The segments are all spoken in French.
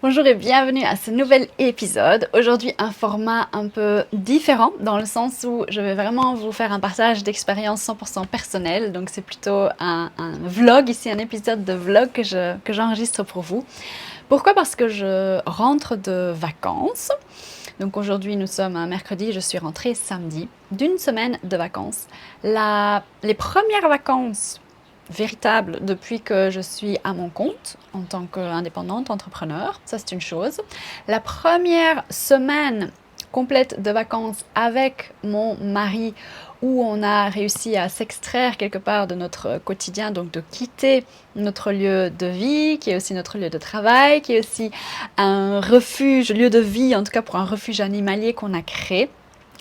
Bonjour et bienvenue à ce nouvel épisode. Aujourd'hui, un format un peu différent dans le sens où je vais vraiment vous faire un partage d'expérience 100% personnelle. Donc c'est plutôt un vlog ici, un épisode de vlog que j'enregistre pour vous. Pourquoi? Parce que je rentre de vacances. Donc aujourd'hui, nous sommes un mercredi, je suis rentrée samedi d'une semaine de vacances. Les premières vacances véritable depuis que je suis à mon compte en tant qu'indépendante entrepreneur, ça c'est une chose. La première semaine complète de vacances avec mon mari où on a réussi à s'extraire quelque part de notre quotidien, donc de quitter notre lieu de vie, qui est aussi notre lieu de travail, qui est aussi un refuge, lieu de vie, en tout cas pour un refuge animalier qu'on a créé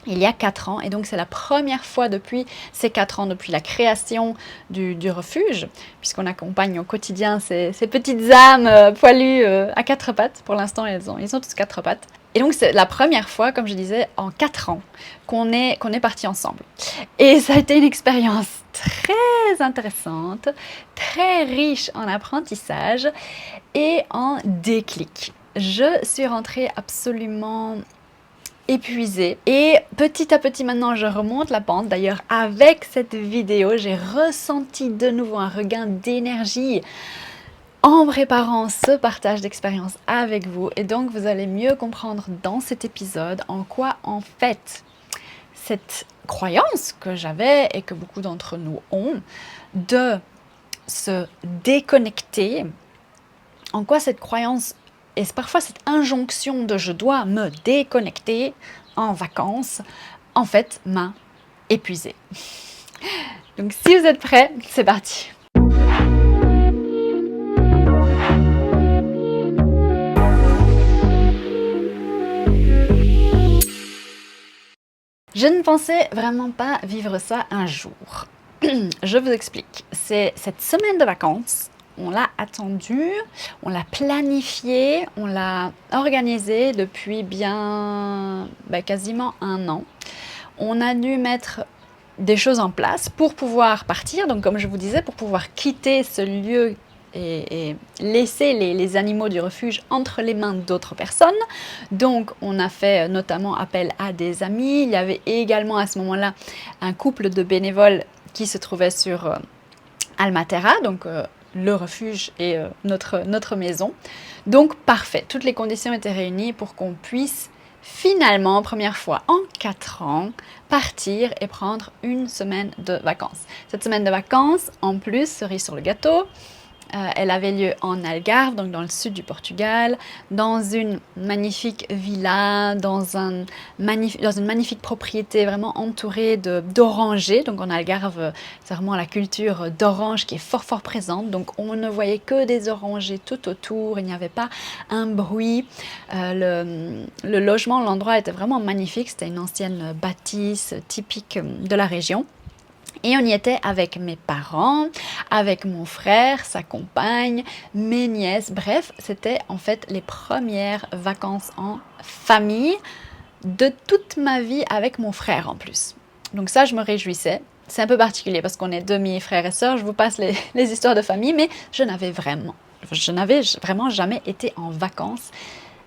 il y a 4 ans, et donc c'est la première fois depuis ces 4 ans, depuis la création du refuge, puisqu'on accompagne au quotidien ces petites âmes poilues à 4 pattes. Pour l'instant, ils ont tous 4 pattes. Et donc c'est la première fois, comme je disais, en 4 ans qu'on est partis ensemble. Et ça a été une expérience très intéressante, très riche en apprentissage et en déclic. Je suis rentrée absolument épuisée et petit à petit maintenant je remonte la pente. D'ailleurs avec cette vidéo j'ai ressenti de nouveau un regain d'énergie en préparant ce partage d'expérience avec vous, et donc vous allez mieux comprendre dans cet épisode en quoi en fait cette croyance que j'avais et que beaucoup d'entre nous ont de se déconnecter, en quoi cette croyance et parfois cette injonction de je dois me déconnecter en vacances, en fait, m'a épuisée. Donc si vous êtes prêts, c'est parti. Je ne pensais vraiment pas vivre ça un jour. Je vous explique. C'est cette semaine de vacances. On l'a attendu, on l'a planifié, on l'a organisé depuis quasiment un an. On a dû mettre des choses en place pour pouvoir partir, donc comme je vous disais, pour pouvoir quitter ce lieu et laisser les animaux du refuge entre les mains d'autres personnes. Donc on a fait notamment appel à des amis. Il y avait également à ce moment-là un couple de bénévoles qui se trouvait sur Almatera, donc le refuge et notre maison. Donc parfait, toutes les conditions étaient réunies pour qu'on puisse finalement, première fois en 4 ans, partir et prendre une semaine de vacances. Cette semaine de vacances, en plus, cerise sur le gâteau, elle avait lieu en Algarve, donc dans le sud du Portugal, dans une magnifique villa, dans une magnifique propriété vraiment entourée d'orangers. Donc en Algarve, c'est vraiment la culture d'orange qui est fort fort présente. Donc on ne voyait que des orangers tout autour, il n'y avait pas un bruit. Le logement, l'endroit était vraiment magnifique, c'était une ancienne bâtisse typique de la région. Et on y était avec mes parents, avec mon frère, sa compagne, mes nièces. Bref, c'était en fait les premières vacances en famille de toute ma vie avec mon frère en plus. Donc ça, je me réjouissais. C'est un peu particulier parce qu'on est demi-frères et sœurs. Je vous passe les histoires de famille, mais je n'avais vraiment jamais été en vacances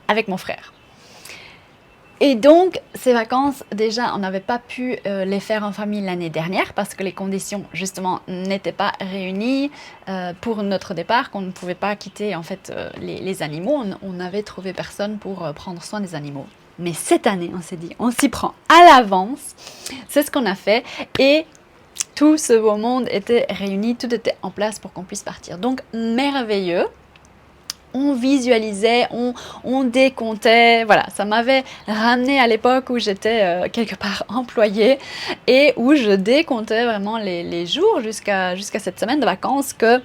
avec mon frère. Et donc, ces vacances, déjà, on n'avait pas pu les faire en famille l'année dernière parce que les conditions, justement, n'étaient pas réunies pour notre départ, qu'on ne pouvait pas quitter, en fait, les animaux. On n'avait trouvé personne pour prendre soin des animaux. Mais cette année, on s'est dit, on s'y prend à l'avance. C'est ce qu'on a fait et tout ce beau monde était réuni, tout était en place pour qu'on puisse partir. Donc, merveilleux. On visualisait, on décomptait, voilà, ça m'avait ramené à l'époque où j'étais quelque part employée et où je décomptais vraiment les jours jusqu'à cette semaine de vacances que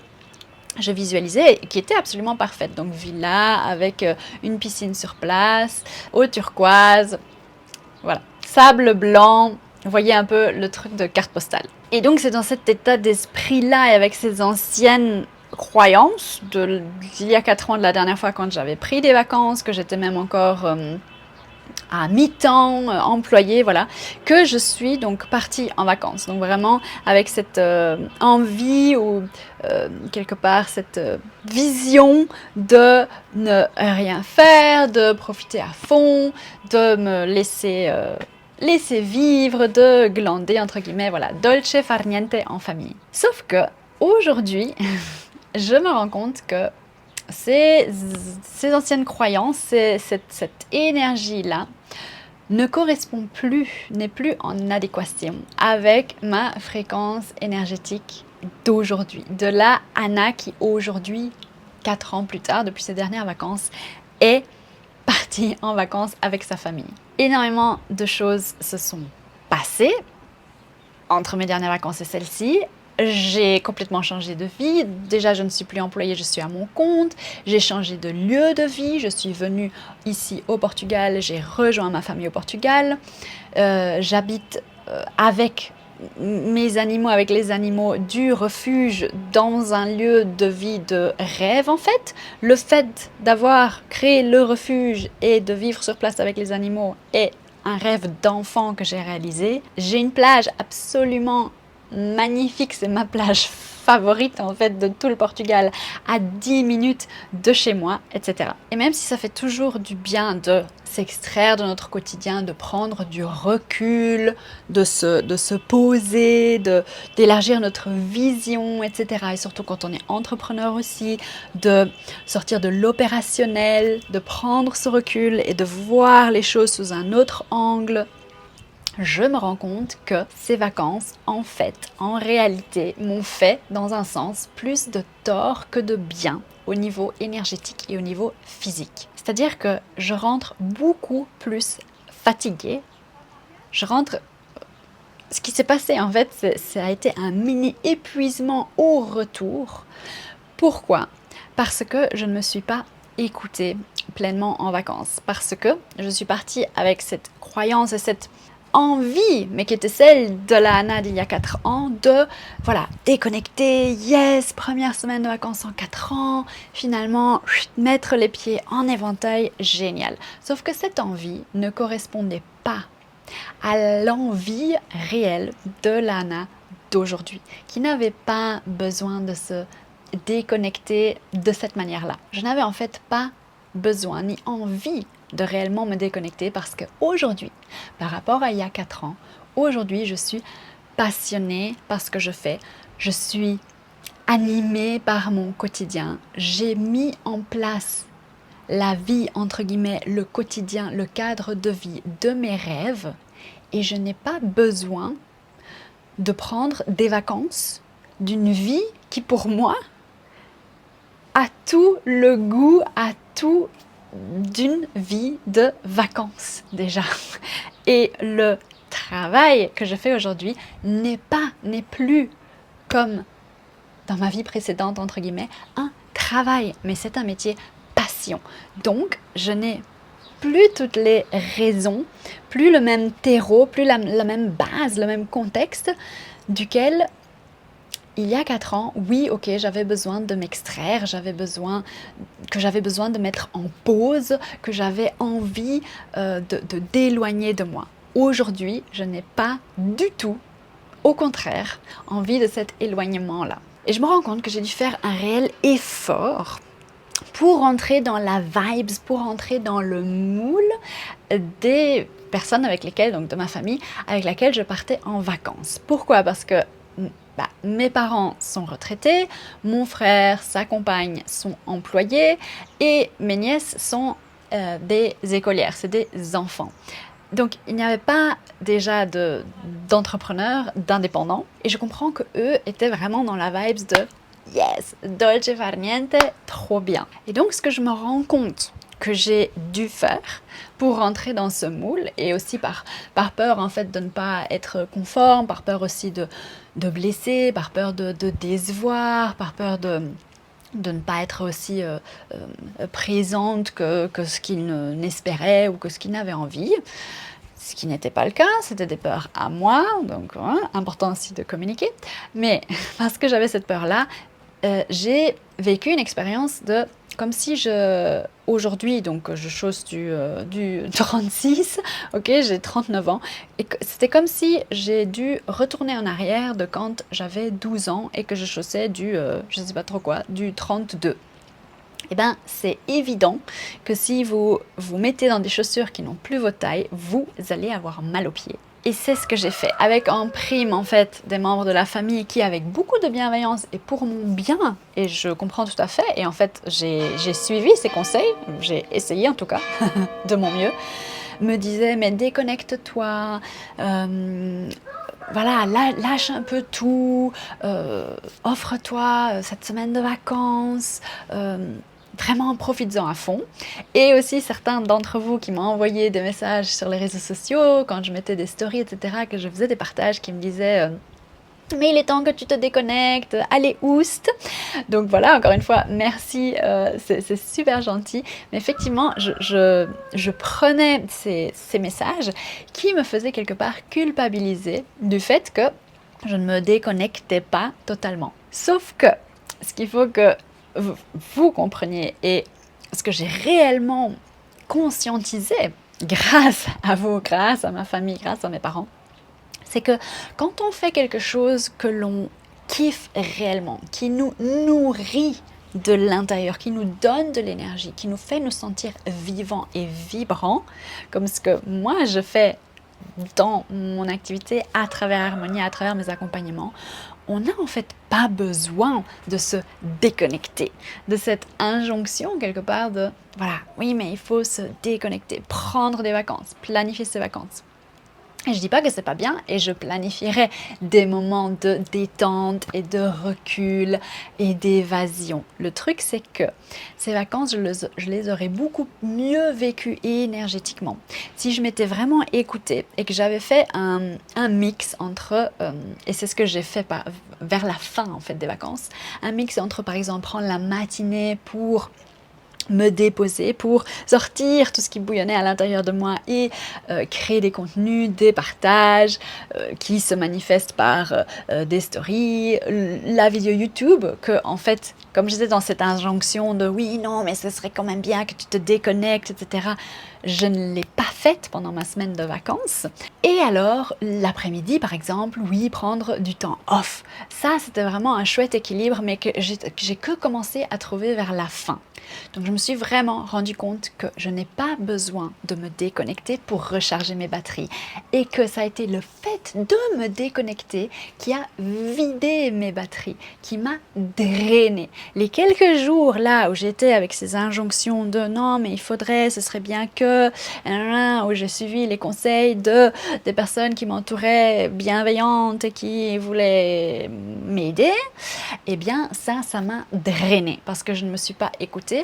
je visualisais et qui était absolument parfaite. Donc villa avec une piscine sur place, eau turquoise, voilà, sable blanc. Vous voyez un peu le truc de carte postale. Et donc c'est dans cet état d'esprit-là et avec ces anciennes croyance d'il y a 4 ans, de la dernière fois quand j'avais pris des vacances, que j'étais même encore à mi-temps, employée, voilà, que je suis donc partie en vacances. Donc vraiment avec cette envie ou quelque part cette vision de ne rien faire, de profiter à fond, de me laisser vivre, de glander entre guillemets, voilà, dolce far niente en famille. Sauf que aujourd'hui, je me rends compte que ces anciennes croyances, cette énergie-là ne correspond plus, n'est plus en adéquation avec ma fréquence énergétique d'aujourd'hui, de la Anna qui aujourd'hui, 4 ans plus tard, depuis ses dernières vacances, est partie en vacances avec sa famille. Énormément de choses se sont passées entre mes dernières vacances et celle-ci. J'ai complètement changé de vie. Déjà, je ne suis plus employée, je suis à mon compte. J'ai changé de lieu de vie. Je suis venue ici au Portugal. J'ai rejoint ma famille au Portugal. J'habite avec mes animaux, avec les animaux du refuge dans un lieu de vie de rêve en fait. Le fait d'avoir créé le refuge et de vivre sur place avec les animaux est un rêve d'enfant que j'ai réalisé. J'ai une plage absolument magnifique, c'est ma plage favorite en fait de tout le Portugal, à 10 minutes de chez moi, etc. Et même si ça fait toujours du bien de s'extraire de notre quotidien, de prendre du recul, de se poser, d'élargir notre vision, etc. Et surtout quand on est entrepreneur aussi, de sortir de l'opérationnel, de prendre ce recul et de voir les choses sous un autre angle. Je me rends compte que ces vacances, en fait, en réalité, m'ont fait, dans un sens, plus de tort que de bien au niveau énergétique et au niveau physique. C'est-à-dire que je rentre beaucoup plus fatiguée. Ce qui s'est passé, en fait, ça a été un mini épuisement au retour. Pourquoi ? Parce que je ne me suis pas écoutée pleinement en vacances. Parce que je suis partie avec cette croyance et cette envie, mais qui était celle de la Anna d'il y a 4 ans, de voilà, déconnecter, yes, première semaine de vacances en 4 ans, finalement, mettre les pieds en éventail, génial. Sauf que cette envie ne correspondait pas à l'envie réelle de la Anna d'aujourd'hui, qui n'avait pas besoin de se déconnecter de cette manière-là. Je n'avais en fait pas besoin ni envie de réellement me déconnecter parce qu'aujourd'hui, par rapport à il y a 4 ans, aujourd'hui je suis passionnée par ce que je fais, je suis animée par mon quotidien, j'ai mis en place la vie, entre guillemets, le quotidien, le cadre de vie de mes rêves et je n'ai pas besoin de prendre des vacances d'une vie qui pour moi a tout le goût, a tout d'une vie de vacances déjà. Et le travail que je fais aujourd'hui n'est plus comme dans ma vie précédente, entre guillemets, un travail, mais c'est un métier passion. Donc, je n'ai plus toutes les raisons, plus le même terreau, plus la même base, le même contexte duquel il y a 4 ans, oui, ok, j'avais besoin de m'extraire, j'avais besoin de mettre en pause, que j'avais envie d'éloigner de moi. Aujourd'hui, je n'ai pas du tout, au contraire, envie de cet éloignement-là. Et je me rends compte que j'ai dû faire un réel effort pour entrer dans la vibes, pour entrer dans le moule des personnes avec lesquelles, donc de ma famille, avec laquelle je partais en vacances. Pourquoi ? Parce que mes parents sont retraités, mon frère, sa compagne sont employés et mes nièces sont des écolières, c'est des enfants. Donc il n'y avait pas déjà d'entrepreneurs, d'indépendants et je comprends qu'eux étaient vraiment dans la vibes de yes, dolce far niente, trop bien. Et donc ce que je me rends compte que j'ai dû faire pour rentrer dans ce moule et aussi par peur en fait de ne pas être conforme, par peur aussi de blesser, par peur de décevoir, par peur de ne pas être aussi présente que ce qu'il n'espérait ou que ce qu'il n'avait envie. Ce qui n'était pas le cas, c'était des peurs à moi, donc important aussi de communiquer. Mais parce que j'avais cette peur-là, j'ai vécu une expérience de comme si aujourd'hui, donc je chausse du 36, ok, j'ai 39 ans, et c'était comme si j'ai dû retourner en arrière de quand j'avais 12 ans et que je chaussais je sais pas trop quoi, du 32. Eh bien, c'est évident que si vous vous mettez dans des chaussures qui n'ont plus votre taille, vous allez avoir mal aux pieds. Et c'est ce que j'ai fait, avec en prime en fait des membres de la famille qui, avec beaucoup de bienveillance et pour mon bien, et je comprends tout à fait, et en fait j'ai suivi ces conseils, j'ai essayé en tout cas de mon mieux, me disaient mais déconnecte-toi, voilà, lâche un peu tout, offre-toi cette semaine de vacances, vraiment profites-en à fond. Et aussi certains d'entre vous qui m'ont envoyé des messages sur les réseaux sociaux, quand je mettais des stories, etc., que je faisais des partages, qui me disaient mais il est temps que tu te déconnectes, allez oust. Donc voilà, encore une fois, merci, c'est super gentil. Mais effectivement, je prenais ces messages qui me faisaient quelque part culpabiliser du fait que je ne me déconnectais pas totalement. Sauf que ce qu'il faut que vous compreniez et ce que j'ai réellement conscientisé grâce à vous, grâce à ma famille, grâce à mes parents, c'est que quand on fait quelque chose que l'on kiffe réellement, qui nous nourrit de l'intérieur, qui nous donne de l'énergie, qui nous fait nous sentir vivants et vibrants, comme ce que moi je fais dans mon activité à travers Harmonie, à travers mes accompagnements, on n'a en fait pas besoin de se déconnecter, de cette injonction quelque part de voilà, oui mais il faut se déconnecter, prendre des vacances, planifier ses vacances. Et je dis pas que c'est pas bien et je planifierai des moments de détente et de recul et d'évasion. Le truc c'est que ces vacances, je les aurais beaucoup mieux vécues énergétiquement si je m'étais vraiment écoutée et que j'avais fait un mix entre, et c'est ce que j'ai fait vers la fin en fait des vacances, un mix entre par exemple prendre la matinée pour me déposer, pour sortir tout ce qui bouillonnait à l'intérieur de moi et créer des contenus, des partages qui se manifestent par des stories, la vidéo YouTube, que en fait, comme j'étais dans cette injonction de oui, non, mais ce serait quand même bien que tu te déconnectes, etc., je ne l'ai pas faite pendant ma semaine de vacances. Et alors, l'après-midi, par exemple, oui, prendre du temps off. Ça, c'était vraiment un chouette équilibre, mais que j'ai que commencé à trouver vers la fin. Donc je me suis vraiment rendu compte que je n'ai pas besoin de me déconnecter pour recharger mes batteries et que ça a été le fait de me déconnecter qui a vidé mes batteries, qui m'a drainé. Les quelques jours là où j'étais avec ces injonctions de non mais il faudrait, ce serait bien que, où j'ai suivi les conseils des personnes qui m'entouraient bienveillantes et qui voulaient m'aider, eh bien ça m'a drainé parce que je ne me suis pas écoutée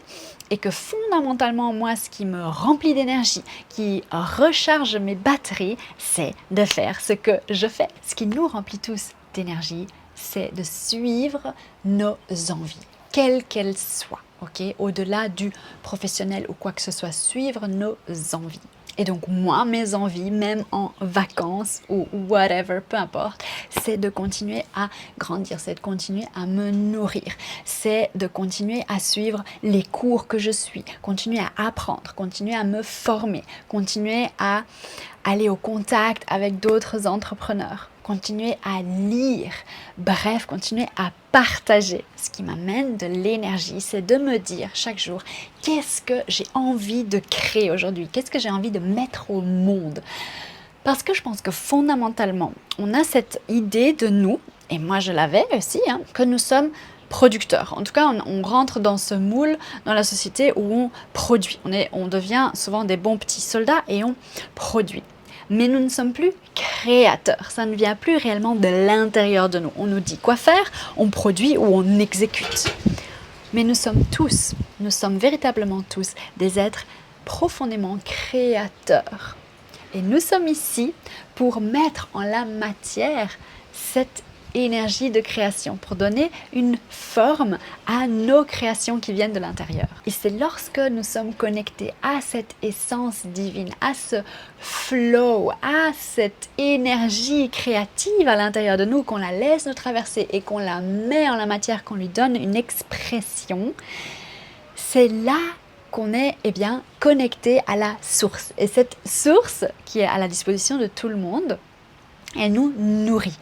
et que fondamentalement moi ce qui me remplit d'énergie, qui recharge mes batteries, c'est de faire ce que je fais. Ce qui nous remplit tous d'énergie, c'est de suivre nos envies, quelles qu'elles soient, ok, au-delà du professionnel ou quoi que ce soit, suivre nos envies. Et donc moi, mes envies, même en vacances ou whatever, peu importe, c'est de continuer à grandir, c'est de continuer à me nourrir, c'est de continuer à suivre les cours que je suis, continuer à apprendre, continuer à me former, continuer à aller au contact avec d'autres entrepreneurs, continuer à lire, bref, continuer à partager. Ce qui m'amène de l'énergie, c'est de me dire chaque jour, qu'est-ce que j'ai envie de créer aujourd'hui? Qu'est-ce que j'ai envie de mettre au monde? Parce que je pense que fondamentalement, on a cette idée de nous, et moi je l'avais aussi, que nous sommes producteurs. En tout cas, on rentre dans ce moule dans la société où on produit. On devient souvent des bons petits soldats et on produit. Mais nous ne sommes plus créateurs. Ça ne vient plus réellement de l'intérieur de nous. On nous dit quoi faire, on produit ou on exécute. Mais nous sommes véritablement tous des êtres profondément créateurs. Et nous sommes ici pour mettre en la matière cette énergie de création, pour donner une forme à nos créations qui viennent de l'intérieur. Et c'est lorsque nous sommes connectés à cette essence divine, à ce flow, à cette énergie créative à l'intérieur de nous, qu'on la laisse nous traverser et qu'on la met en la matière, qu'on lui donne une expression, c'est là qu'on est connecté à la source. Et cette source qui est à la disposition de tout le monde, elle nous nourrit.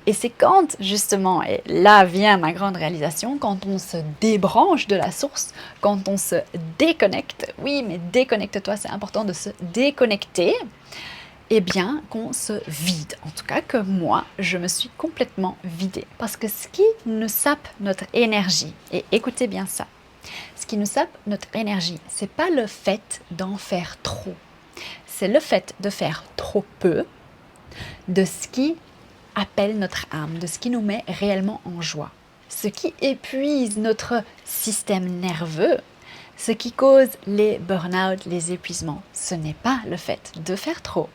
Et c'est quand, justement, et là vient ma grande réalisation, quand on se débranche de la source, quand on se déconnecte, oui, mais déconnecte-toi, c'est important de se déconnecter, qu'on se vide. En tout cas, que moi, je me suis complètement vidée. Parce que ce qui nous sape notre énergie, et écoutez bien ça, ce qui nous sape notre énergie, c'est pas le fait d'en faire trop, c'est le fait de faire trop peu de ce qui appelle notre âme, de ce qui nous met réellement en joie. Ce qui épuise notre système nerveux, ce qui cause les burn-out, les épuisements, ce n'est pas le fait de faire trop,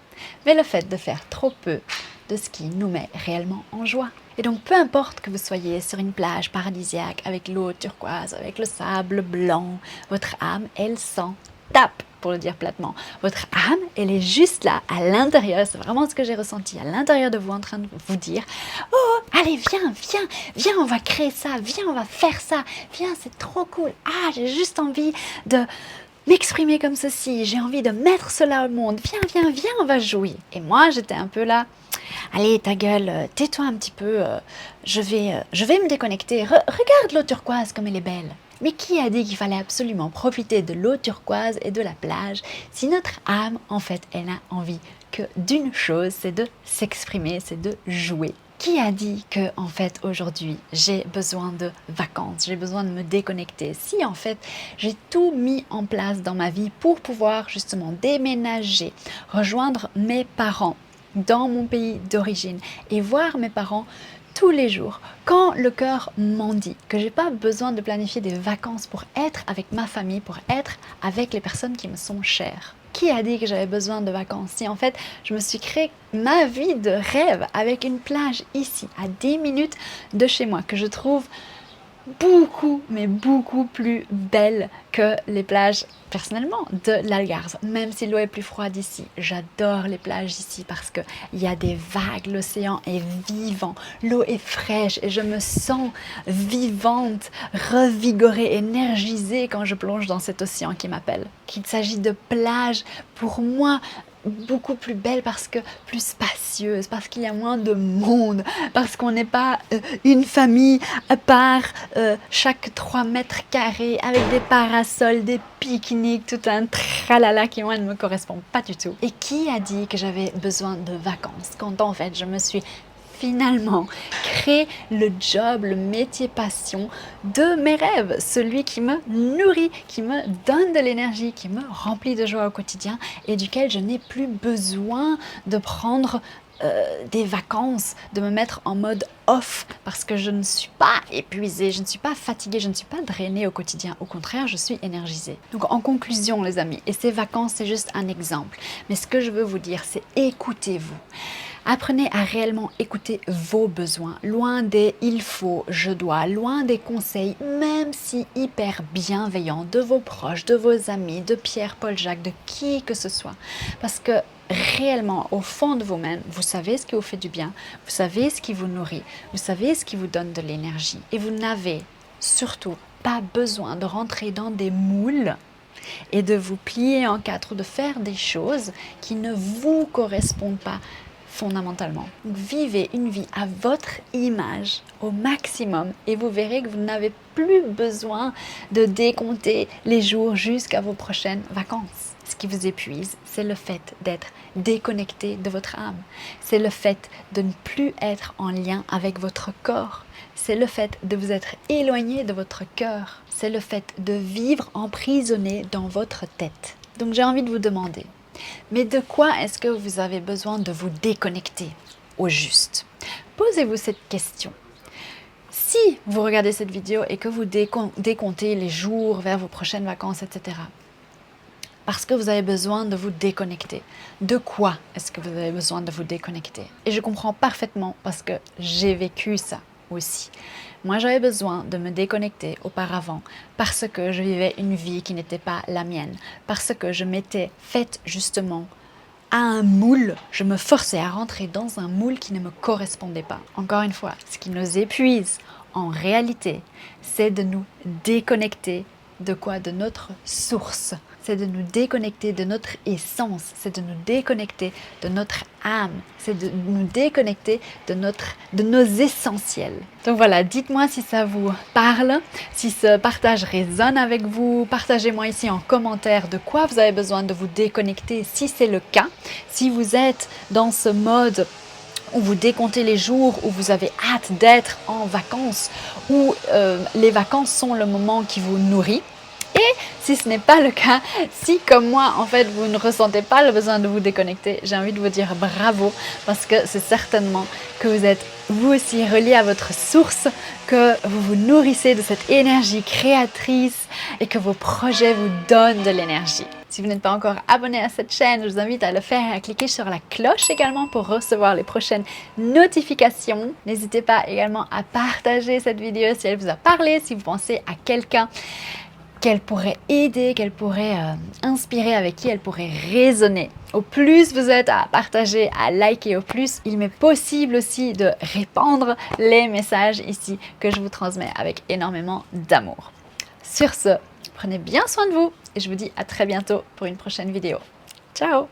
mais le fait de faire trop peu de ce qui nous met réellement en joie. Et donc, peu importe que vous soyez sur une plage paradisiaque avec l'eau turquoise, avec le sable blanc, votre âme, elle s'en tape, pour le dire platement. Votre âme, elle est juste là, à l'intérieur, c'est vraiment ce que j'ai ressenti, à l'intérieur de vous, en train de vous dire « Oh, allez, viens, on va créer ça, viens, on va faire ça, viens, c'est trop cool. Ah, j'ai juste envie de m'exprimer comme ceci, j'ai envie de mettre cela au monde, viens, on va jouer. » Et moi, j'étais un peu là, allez, ta gueule, tais-toi un petit peu, je vais me déconnecter. Regarde l'eau turquoise comme elle est belle. Mais qui a dit qu'il fallait absolument profiter de l'eau turquoise et de la plage si notre âme, en fait, elle n'a envie que d'une chose, c'est de s'exprimer, c'est de jouer. Qui a dit que, en fait, aujourd'hui, j'ai besoin de vacances, j'ai besoin de me déconnecter? Si, en fait, j'ai tout mis en place dans ma vie pour pouvoir justement déménager, rejoindre mes parents dans mon pays d'origine et voir mes parents tous les jours, quand le cœur m'en dit que j'ai pas besoin de planifier des vacances pour être avec ma famille, pour être avec les personnes qui me sont chères. Qui a dit que j'avais besoin de vacances? Si en fait, je me suis créé ma vie de rêve avec une plage ici, à 10 minutes de chez moi, que je trouve beaucoup, mais beaucoup plus belle que les plages, personnellement, de l'Algarve, même si l'eau est plus froide ici. J'adore les plages ici parce qu'il y a des vagues, l'océan est vivant, l'eau est fraîche et je me sens vivante, revigorée, énergisée quand je plonge dans cet océan qui m'appelle. Qu'il s'agit de plages, pour moi, beaucoup plus belle parce que plus spacieuse, parce qu'il y a moins de monde, parce qu'on n'est pas une famille à part chaque 3 mètres carrés avec des parasols, des pique-niques, tout un tralala qui moi ne me correspond pas du tout. Et qui a dit que j'avais besoin de vacances quand en fait je me suis finalement créer le job, le métier passion de mes rêves, celui qui me nourrit, qui me donne de l'énergie, qui me remplit de joie au quotidien et duquel je n'ai plus besoin de prendre des vacances, de me mettre en mode off parce que je ne suis pas épuisée, je ne suis pas fatiguée, je ne suis pas drainée au quotidien. Au contraire, je suis énergisée. Donc en conclusion les amis, et ces vacances c'est juste un exemple, mais ce que je veux vous dire c'est écoutez-vous. Apprenez à réellement écouter vos besoins, loin des « il faut »,« je dois », loin des conseils, même si hyper bienveillants, de vos proches, de vos amis, de Pierre, Paul, Jacques, de qui que ce soit. Parce que réellement, au fond de vous-même, vous savez ce qui vous fait du bien, vous savez ce qui vous nourrit, vous savez ce qui vous donne de l'énergie. Et vous n'avez surtout pas besoin de rentrer dans des moules et de vous plier en quatre ou de faire des choses qui ne vous correspondent pas fondamentalement. Donc, vivez une vie à votre image au maximum et vous verrez que vous n'avez plus besoin de décompter les jours jusqu'à vos prochaines vacances. Ce qui vous épuise, c'est le fait d'être déconnecté de votre âme. C'est le fait de ne plus être en lien avec votre corps. C'est le fait de vous être éloigné de votre cœur. C'est le fait de vivre emprisonné dans votre tête. Donc j'ai envie de vous demander, mais de quoi est-ce que vous avez besoin de vous déconnecter au juste? Posez-vous cette question. Si vous regardez cette vidéo et que vous décomptez les jours vers vos prochaines vacances, etc., parce que vous avez besoin de vous déconnecter, de quoi est-ce que vous avez besoin de vous déconnecter? Et je comprends parfaitement parce que j'ai vécu ça aussi. Moi, j'avais besoin de me déconnecter auparavant parce que je vivais une vie qui n'était pas la mienne, parce que je m'étais faite justement à un moule, je me forçais à rentrer dans un moule qui ne me correspondait pas. Encore une fois, ce qui nous épuise en réalité, c'est de nous déconnecter de quoi? De notre source. C'est de nous déconnecter de notre essence, c'est de nous déconnecter de notre âme, c'est de nous déconnecter de nos essentiels. Donc voilà, dites-moi si ça vous parle, si ce partage résonne avec vous, partagez-moi ici en commentaire de quoi vous avez besoin de vous déconnecter si c'est le cas, si vous êtes dans ce mode où vous décomptez les jours, où vous avez hâte d'être en vacances, où les vacances sont le moment qui vous nourrit. Et si ce n'est pas le cas, si comme moi, en fait, vous ne ressentez pas le besoin de vous déconnecter, j'ai envie de vous dire bravo, parce que c'est certainement que vous êtes vous aussi relié à votre source, que vous vous nourrissez de cette énergie créatrice et que vos projets vous donnent de l'énergie. Si vous n'êtes pas encore abonné à cette chaîne, je vous invite à le faire et à cliquer sur la cloche également pour recevoir les prochaines notifications. N'hésitez pas également à partager cette vidéo si elle vous a parlé, si vous pensez à quelqu'un qu'elle pourrait aider, qu'elle pourrait inspirer, avec qui elle pourrait résonner. Au plus vous êtes à partager, à liker, au plus il m'est possible aussi de répandre les messages ici que je vous transmets avec énormément d'amour. Sur ce, prenez bien soin de vous et je vous dis à très bientôt pour une prochaine vidéo. Ciao!